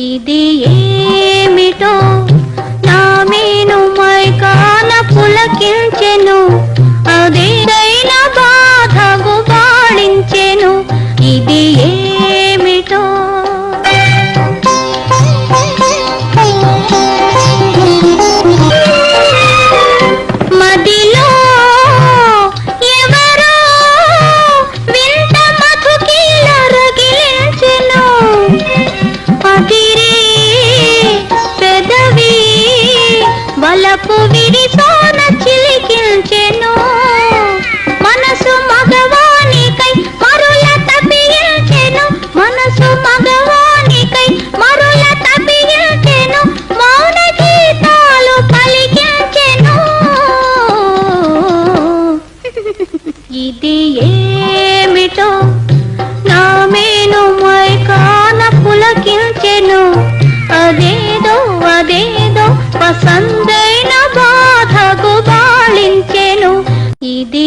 ఇది ఏమిటో నా మేను మైకాన పులకించెను, అదేదైన బాధగు బాళించెను. ఇది ఏమిటో మదిలో ఎవరో వింత మధుకీల రగిలించెను, అదిరే పెదవి వలపు విరిసోన చిలికించెను. మనసు మగవానికై మరుల తప్పించెను, మనసు మగవానికై మరుల తప్పించెను, మౌన గీతాలు పలికించెను. ఇది ఏమిటో నా మేను మైకాన పులకించెను, అదేదో అదేదో పసందైన బాధకు బాళించెను. ఇది